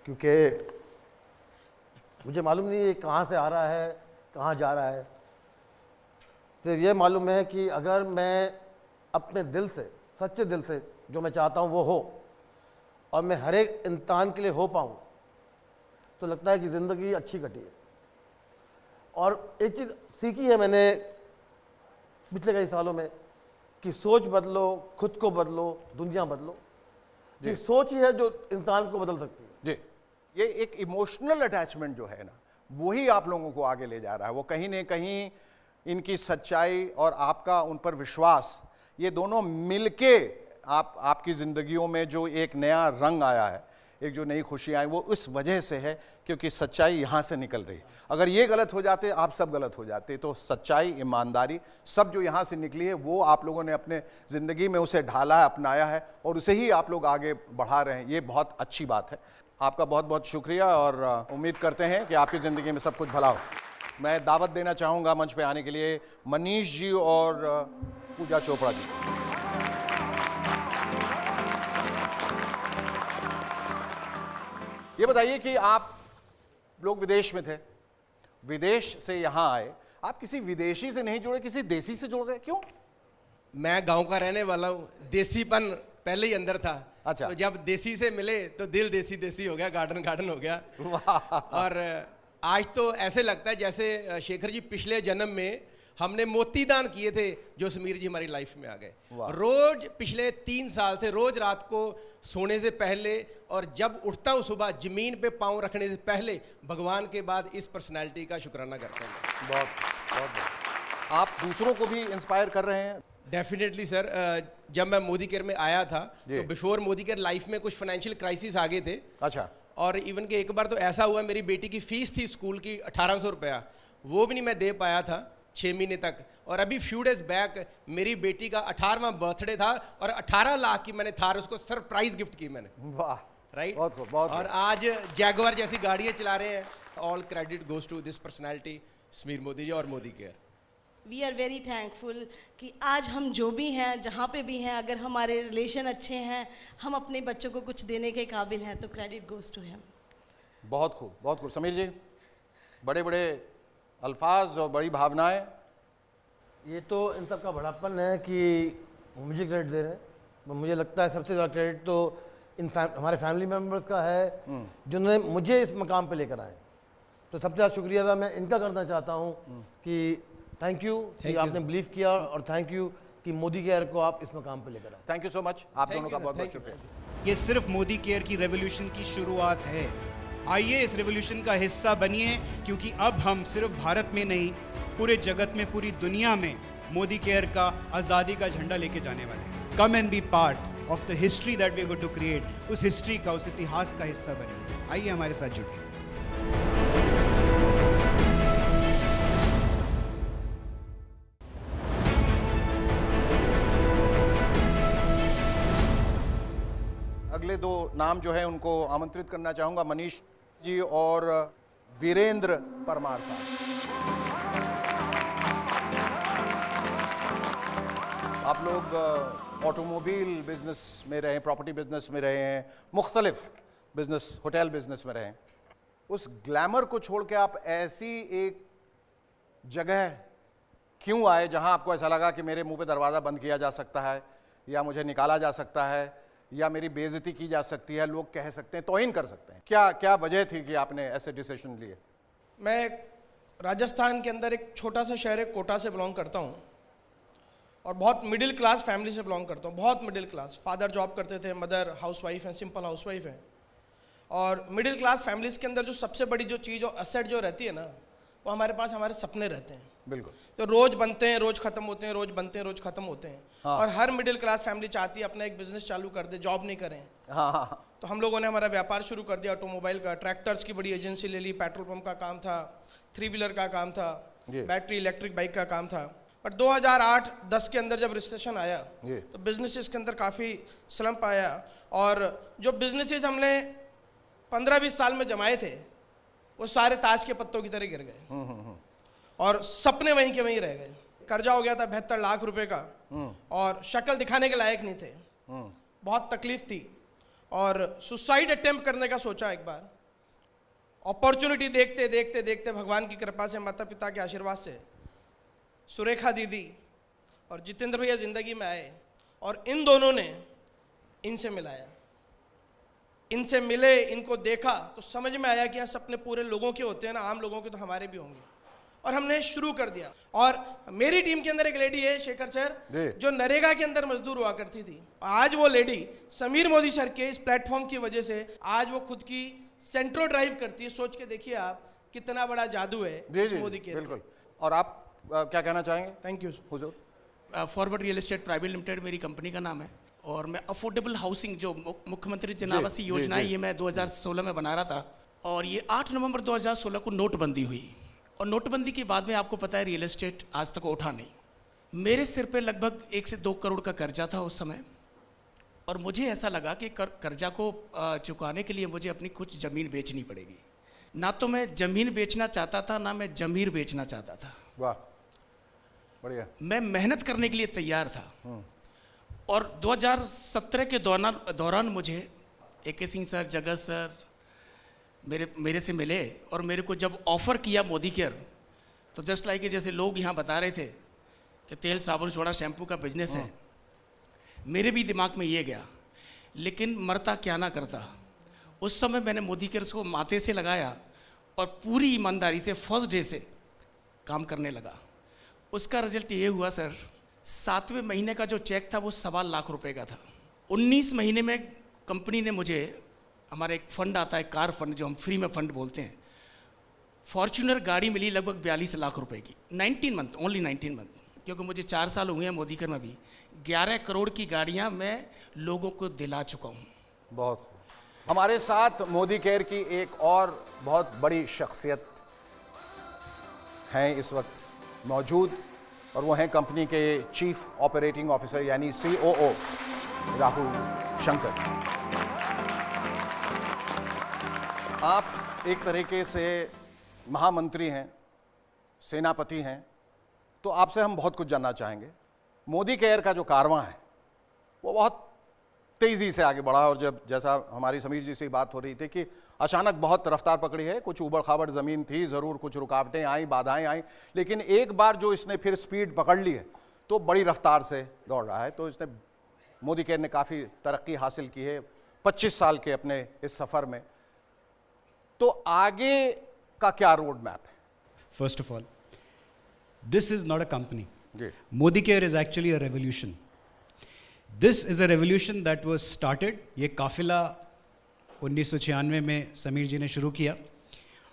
क्योंकि मुझे मालूम नहीं ये कहाँ से आ रहा है, कहाँ जा रहा है। सिर्फ ये मालूम है कि अगर मैं अपने दिल से, सच्चे दिल से जो मैं चाहता हूँ वो हो और मैं हर एक इंसान के लिए हो पाऊँ, तो लगता है कि ज़िंदगी अच्छी कटी है। और एक चीज़ सीखी है मैंने पिछले कई सालों में कि सोच बदलो, खुद को बदलो, दुनिया बदलो। ये सोच ही है जो इंसान को बदल सकती है। जी, ये एक इमोशनल अटैचमेंट जो है ना, वही आप लोगों को आगे ले जा रहा है। वो कहीं न कहीं इनकी सच्चाई और आपका उन पर विश्वास, ये दोनों मिलके आपकी ज़िंदगियों में जो एक नया रंग आया है, एक जो नई खुशी आई, वो इस वजह से है क्योंकि सच्चाई यहाँ से निकल रही है। अगर ये गलत हो जाते, आप सब गलत हो जाते, तो सच्चाई, ईमानदारी सब जो यहाँ से निकली है वो आप लोगों ने अपने ज़िंदगी में उसे ढाला है, अपनाया है, और उसे ही आप लोग आगे बढ़ा रहे हैं। ये बहुत अच्छी बात है। आपका बहुत बहुत शुक्रिया और उम्मीद करते हैं कि आपकी ज़िंदगी में सब कुछ भला हो। मैं दावत देना चाहूँगा मंच पे आने के लिए मनीष जी और पूजा चोपड़ा जी। ये बताइए कि आप लोग विदेश में थे, विदेश से यहाँ आए, आप किसी विदेशी से नहीं जुड़े, किसी देसी से जुड़ गए, क्यों? मैं गांव का रहने वाला हूँ, देसीपन पहले ही अंदर था। अच्छा। तो जब देसी से मिले तो दिल देसी देसी हो गया, गार्डन गार्डन हो गया। और आज तो ऐसे लगता है जैसे शेखर जी पिछले जन्म में हमने मोतीदान किए थे, जो समीर जी हमारी लाइफ में आ गए। रोज पिछले 3 साल से रोज रात को सोने से पहले और जब उठता हूँ सुबह जमीन पे पाँव रखने से पहले भगवान के बाद इस पर्सनैलिटी का शुक्राना करता हूँ। बहुत आप दूसरों को भी इंस्पायर कर रहे हैं? Definitely sir. जब मैं मोदी केयर में आया था तो बिफोर मोदी केयर लाइफ में कुछ फाइनेंशियल क्राइसिस आ गए थे। अच्छा। और इवन के एक बार तो ऐसा हुआ, मेरी बेटी की फीस थी स्कूल की 1800 रुपया, वो भी नहीं मैं दे पाया था 6 महीने तक। और अभी फ्यू डेज बैक मेरी बेटी का 18वां बर्थडे था और 18 लाख की मैंने थार उसको सरप्राइज गिफ्ट की मैंने। वाह, राइट। बहुत और आज जैगुआर जैसी गाड़ियाँ चला रहे हैं। All credit goes to this personality Sameer Modi ji और Modi care. We are very thankful कि आज हम जो भी हैं, जहाँ पे भी हैं, अगर हमारे रिलेशन अच्छे हैं, हम अपने बच्चों को कुछ देने के काबिल हैं, तो क्रेडिट गोज टू हिम। बहुत खूब, बहुत खूब। समीर जी, बड़े बड़े अल्फाज और बड़ी भावनाएं। ये तो इन सब का बड़ापन है कि मुझे क्रेडिट दे रहे हैं। मुझे लगता है सबसे ज़्यादा क्रेडिट तो हमारे फैमिली मेम्बर्स का है जिन्होंने मुझे इस मकाम पे लेकर आए। तो सबसे ज़्यादा शुक्रिया अदा मैं इनका करना चाहता हूँ कि थैंक यू कि आपने बिलीव किया, और थैंक यू कि मोदी केयर को आप इस मकाम पे लेकर आए। Thank you so much. आप दोनों का बहुत बहुत शुक्रिया। ये सिर्फ मोदी केयर की रेवोल्यूशन की शुरुआत है। आइए इस रेवोल्यूशन का हिस्सा बनिए, क्योंकि अब हम सिर्फ भारत में नहीं, पूरे जगत में, पूरी दुनिया में मोदी केयर का आज़ादी का झंडा लेके जाने वाले हैं। Come and be part of the history that we are going to create. उस हिस्ट्री का, उस इतिहास का हिस्सा बनिए। आइए हमारे साथ जुड़िए। अगले दो नाम जो है उनको आमंत्रित करना चाहूँगा, मनीष जी और वीरेंद्र परमार साहब। आप लोग ऑटोमोबाइल बिजनेस में रहे, प्रॉपर्टी बिजनेस में रहे हैं, मुख्तलिफ बिजनेस, होटल बिजनेस में रहे हैं। उस ग्लैमर को छोड़ के आप ऐसी एक जगह क्यों आए जहां आपको ऐसा लगा कि मेरे मुंह पे दरवाज़ा बंद किया जा सकता है, या मुझे निकाला जा सकता है, या मेरी बेइज्जती की जा सकती है, लोग कह सकते हैं, तौहीन कर सकते हैं? क्या क्या वजह थी कि आपने ऐसे डिसीजन लिए? मैं राजस्थान के अंदर एक छोटा सा शहर है कोटा से बिलोंग करता हूँ, और बहुत मिडिल क्लास फैमिली से बिलोंग करता हूँ, बहुत मिडिल क्लास। फादर जॉब करते थे, मदर हाउसवाइफ हैं, सिंपल हाउसवाइफ हैं। और मिडिल क्लास फैमिलीज़ के अंदर जो सबसे बड़ी जो चीज़ और असेट जो रहती है ना, वो हमारे पास हमारे सपने रहते हैं। बिल्कुल। जो रोज़ बनते हैं, रोज़ ख़त्म होते हैं, रोज़ बनते हैं, रोज़ ख़त्म होते हैं। हाँ। और हर मिडिल क्लास फैमिली चाहती है अपना एक बिजनेस चालू कर दे, जॉब नहीं करें। हाँ। तो हम लोगों ने हमारा व्यापार शुरू कर दिया ऑटोमोबाइल का। ट्रैक्टर्स की बड़ी एजेंसी ले ली, पेट्रोल पंप का काम था, 3 व्हीलर का काम था, बैटरी इलेक्ट्रिक बाइक का काम था। पर 2008-10 के अंदर जब रिसेशन आया तो बिजनेसेस के अंदर काफ़ी स्लम्प आया, और जो बिजनेसेस हमने 15-20 साल में जमाए थे वो सारे ताश के पत्तों की तरह गिर गए, और सपने वहीं के वहीं रह गए। कर्जा हो गया था 72 लाख रुपए का, और शक्ल दिखाने के लायक नहीं थे। बहुत तकलीफ थी, और सुसाइड अटेम्प्ट करने का सोचा एक बार। अपॉर्चुनिटी देखते देखते देखते भगवान की कृपा से, माता पिता के आशीर्वाद से सुरेखा दीदी और जितेंद्र भैया ज़िंदगी में आए, और इन दोनों ने इनसे मिलाया। इनसे मिले, इनको देखा तो समझ में आया कि यहाँ सपने पूरे लोगों के होते हैं ना, आम लोगों के, तो हमारे भी होंगे। और हमने शुरू कर दिया। और मेरी टीम के अंदर एक लेडी है, शेखर सर, जो नरेगा के अंदर मजदूर हुआ करती थी। आज वो लेडी समीर मोदी सर के इस प्लेटफॉर्म की वजह से आज वो खुद की सेंट्रो ड्राइव करती है। सोच के देखिए आप कितना बड़ा जादू है इस मोदी के। बिल्कुल। और आप क्या कहना चाहेंगे? Thank you Hazur. Forward real estate private limited मेरी कंपनी का नाम है, और मैं अफोर्डेबल हाउसिंग जो मुख्यमंत्री जन आवास योजना है, ये मैं 2016 में बना रहा था। और ये 8 नवंबर 2016 को नोटबंदी हुई, और नोटबंदी के बाद में आपको पता है रियल एस्टेट आज तक उठा नहीं। मेरे सिर पे लगभग 1 से 2 करोड़ का कर्जा था उस समय, और मुझे ऐसा लगा कि कर्जा को चुकाने के लिए मुझे अपनी कुछ ज़मीन बेचनी पड़ेगी। ना तो मैं ज़मीन बेचना चाहता था, ना मैं ज़मीर बेचना चाहता था। वाह, बढ़िया। मैं मेहनत करने के लिए तैयार था। और 2017 के दौरान मुझे AK सिंह सर, जगत सर मेरे से मिले, और मेरे को जब ऑफ़र किया मोदी केयर, तो जस्ट लाइक जैसे लोग यहाँ बता रहे थे कि तेल साबुन सोडा शैम्पू का बिजनेस है, मेरे भी दिमाग में ये गया, लेकिन मरता क्या ना करता। उस समय मैंने मोदी केयर को माथे से लगाया, और पूरी ईमानदारी से फर्स्ट डे से काम करने लगा। उसका रिजल्ट ये हुआ सर, 7वें महीने का जो चेक था वो 1.25 लाख रुपए का था। 19 महीने में कंपनी ने मुझे, हमारा एक फंड आता है कार फंड, जो हम फ्री में फंड बोलते हैं, फॉर्च्यूनर गाड़ी मिली लगभग 42 लाख रुपए की। 19 मंथ, ओनली 19 मंथ, क्योंकि मुझे 4 साल हुए हैं मोदी केयर में भी। 11 करोड़ की गाड़ियां मैं लोगों को दिला चुका हूँ। बहुत हमारे साथ मोदी केयर की एक और बहुत बड़ी शख्सियत हैं इस वक्त मौजूद, और वो हैं कंपनी के चीफ ऑपरेटिंग ऑफिसर यानी COO राहुल शंकर। आप एक तरीके से महामंत्री हैं, सेनापति हैं, तो आपसे हम बहुत कुछ जानना चाहेंगे। मोदी केयर का जो कारवां है वो बहुत तेज़ी से आगे बढ़ा, और जब जैसा हमारी समीर जी से बात हो रही थी कि अचानक बहुत रफ्तार पकड़ी है, कुछ उबड़ खाबड़ ज़मीन थी, ज़रूर कुछ रुकावटें आई, बाधाएं आई, लेकिन एक बार जो इसने फिर स्पीड पकड़ ली है तो बड़ी रफ्तार से दौड़ रहा है। तो इसने, मोदी केयर ने काफ़ी तरक्की हासिल की है 25 साल के अपने इस सफ़र में। तो आगे का क्या रोड मैप है? First of all, this is not a company. Modi Care is actually a revolution. This is a revolution that was started. ये काफिला 1996 में समीर जी ने शुरू किया,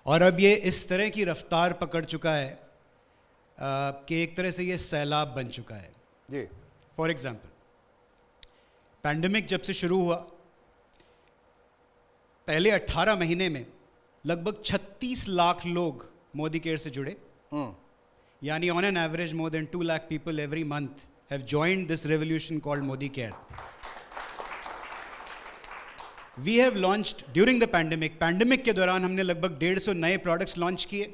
और अब ये इस तरह की रफ्तार पकड़ चुका है कि एक तरह से ये सैलाब बन चुका है। जी। फॉर एग्जाम्पल, पैंडेमिक जब से शुरू हुआ, पहले 18 महीने में लगभग 36 लाख लोग मोदी केयर से जुड़े, यानी on an average more than 2 lakh people every month have joined this revolution called Modi Care. We have launched during the pandemic के दौरान हमने लगभग 150 नए प्रोडक्ट्स लॉन्च किए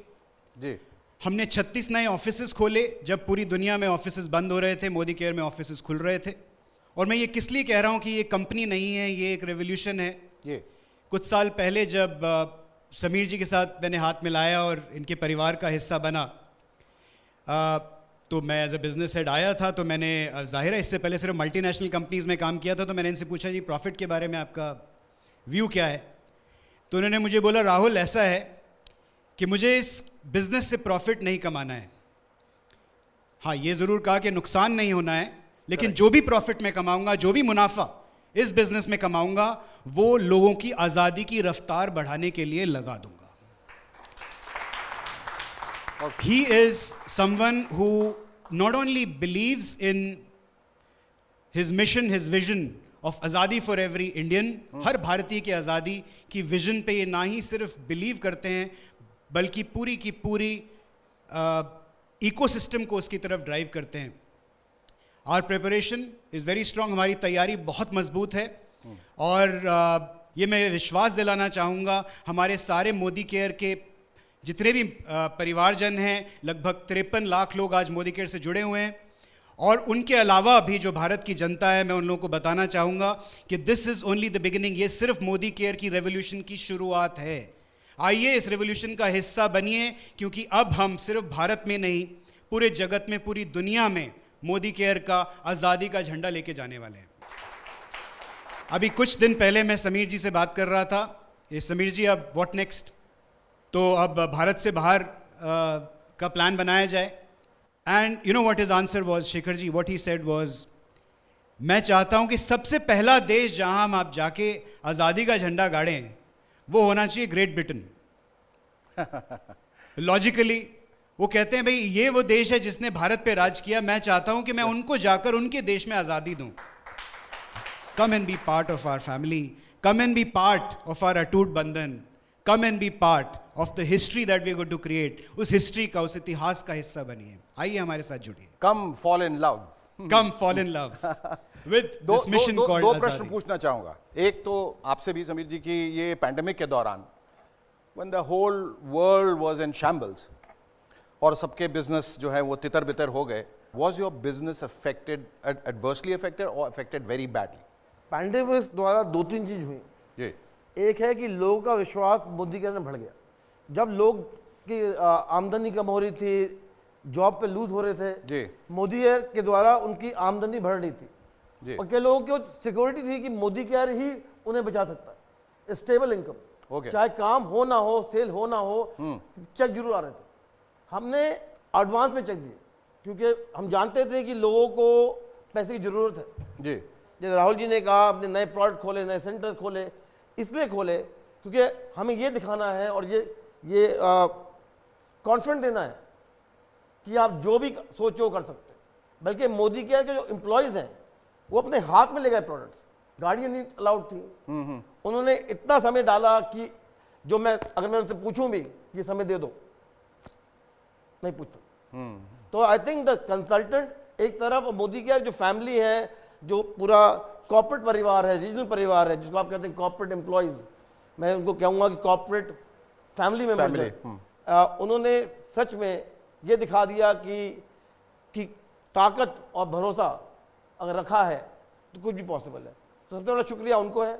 जी। हमने 36 नए ऑफिसेज खोले जब पूरी दुनिया में ऑफिसेज बंद हो रहे थे, मोदी केयर में ऑफिसेज खुल रहे थे। और मैं ये किस लिए कह रहा हूँ कि ये कंपनी नहीं है, ये एक रेवोल्यूशन है। ये कुछ साल पहले जब समीर जी के साथ मैंने हाथ मिलाया और इनके परिवार का हिस्सा बना, तो मैं एज ए बिजनेस हेड आया था, तो मैंने जाहिर है इससे पहले सिर्फ मल्टीनेशनल कंपनीज में काम किया था, तो मैंने इनसे पूछा जी प्रॉफिट के बारे में आपका व्यू क्या है। तो उन्होंने मुझे बोला राहुल ऐसा है कि मुझे इस बिजनेस से प्रॉफिट नहीं कमाना है, हाँ ये ज़रूर कहा कि नुकसान नहीं होना है, लेकिन जो भी प्रॉफिट मैं कमाऊंगा, जो भी मुनाफा इस बिजनेस में कमाऊंगा, वो लोगों की आज़ादी की रफ्तार बढ़ाने के लिए लगा दूंगा। He is someone who not only believes in his mission, his vision of आज़ादी for every Indian, हर भारतीय की आज़ादी की विजन पे ये ना ही सिर्फ बिलीव करते हैं, बल्कि पूरी की पूरी इकोसिस्टम को उसकी तरफ ड्राइव करते हैं। Our preparation is very strong, हमारी तैयारी बहुत मजबूत है। और ये मैं विश्वास दिलाना चाहूँगा हमारे सारे मोदी केयर के जितने भी परिवारजन हैं, लगभग 53 लाख लोग आज मोदी केयर से जुड़े हुए हैं, और उनके अलावा भी जो भारत की जनता है, मैं उन लोगों को बताना चाहूँगा कि this is only the beginning. ये सिर्फ मोदी केयर की रेवोल्यूशन की शुरुआत है। आइए इस रेवोल्यूशन का हिस्सा बनिए, क्योंकि अब हम सिर्फ भारत में नहीं, पूरे जगत में, पूरी दुनिया में मोदी केयर का आज़ादी का झंडा लेके जाने वाले हैं। अभी कुछ दिन पहले मैं समीर जी से बात कर रहा था, ये समीर जी अब व्हाट नेक्स्ट, तो अब भारत से बाहर का प्लान बनाया जाए। And you know what his answer was, Shekhar ji, what he said was, मैं चाहता हूं कि सबसे पहला देश जहां हम आप जाके आज़ादी का झंडा गाड़ें वो होना चाहिए ग्रेट ब्रिटेन। लॉजिकली वो कहते हैं भाई ये वो देश है जिसने भारत पे राज किया, मैं चाहता हूं कि मैं उनको जाकर उनके देश में आज़ादी दूं। Come and be part of our family, come and be part of our अटूट बंधन, come and be part of the history that we are going to create. उस हिस्ट्री का, उस इतिहास का हिस्सा बनिए। आइए हमारे साथ जुड़िए। Come fall in love, come fall in love with this mission called दो प्रश्न पूछना चाहूंगा। एक तो आपसे भी समीर जी की, ये पैंडेमिक के दौरान when the whole world was in shambles और सबके बिजनेस जो है वो तितर बितर हो गए, was your business affected, adversely affected or affected very badly? Pandemic द्वारा दो तीन चीज हुई। ये एक है कि लोगों का विश्वास मोदी केयर में बढ़ गया। जब लोग की आमदनी कम हो रही थी, जॉब पे लूज हो रहे थे, जी, मोदी केयर के द्वारा उनकी आमदनी बढ़ रही थी, जी, और कई लोगों की सिक्योरिटी थी कि मोदी केयर ही उन्हें बचा सकता है, स्टेबल इनकम, चाहे काम हो ना हो, सेल हो ना हो, चेक जरूर आ रहे थे। हमने एडवांस में चेक दिए, क्योंकि हम जानते थे कि लोगों को पैसे की जरूरत है। जी, जैसे राहुल जी ने कहा, अपने नए प्रोडक्ट खोले, नए सेंटर खोले, इसलिए खोले क्योंकि हमें ये दिखाना है और ये कॉन्फिडेंस देना है कि आप जो भी सोचो कर सकते हैं। बल्कि मोदी केयर के जो एम्प्लॉयज़ हैं वो अपने हाथ में ले गए प्रोडक्ट्स, गाड़ियाँ नहीं अलाउड थी, उन्होंने इतना समय डाला कि जो मैं अगर मैं उनसे पूछूं भी ये समय दे दो, नहीं पूछता। तो आई थिंक द कंसल्टेंट एक तरफ, और मोदी केयर जो फैमिली है, जो पूरा कॉर्पोरेट परिवार है, रीजनल परिवार है, जिसको आप कहते हैं कॉर्पोरेट एम्प्लॉयज़, मैं उनको कहूँगा कि कॉर्पोरेट फैमिली मेंबर, उन्होंने सच में ये दिखा दिया कि ताकत और भरोसा अगर रखा है तो कुछ भी पॉसिबल है। तो सबसे बड़ा शुक्रिया उनको है,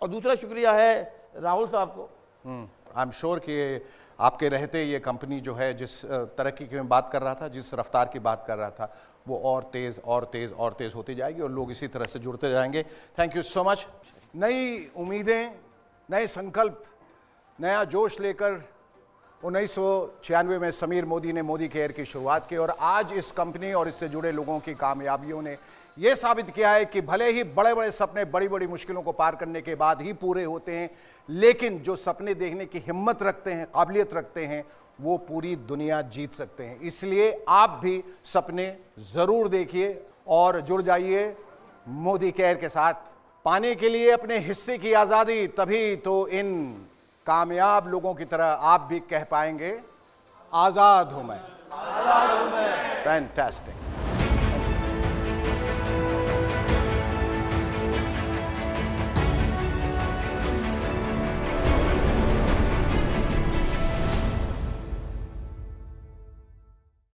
और दूसरा शुक्रिया है राहुल साहब को। आई एम श्योर कि आपके रहते ये कंपनी जो है जिस तरक्की की मैं बात कर रहा था, जिस रफ्तार की बात कर रहा था, वो और तेज़ और तेज़ और तेज़ होती जाएगी और लोग इसी तरह से जुड़ते जाएंगे। Thank you so much. नई उम्मीदें, नए संकल्प, नया जोश लेकर 1996 में समीर मोदी ने मोदी केयर की शुरुआत की, और आज इस कंपनी और इससे जुड़े लोगों की कामयाबियों ने यह साबित किया है कि भले ही बड़े बड़े सपने बड़ी बड़ी मुश्किलों को पार करने के बाद ही पूरे होते हैं, लेकिन जो सपने देखने की हिम्मत रखते हैं, काबिलियत रखते हैं, वो पूरी दुनिया जीत सकते हैं। इसलिए आप भी सपने ज़रूर देखिए और जुड़ जाइए मोदी केयर के साथ। पाने के लिए अपने हिस्से की आज़ादी, तभी तो इन कामयाब लोगों की तरह आप भी कह पाएंगे, आज़ाद हूं मैं, आज़ाद हूं मैं। फैंटास्टिक।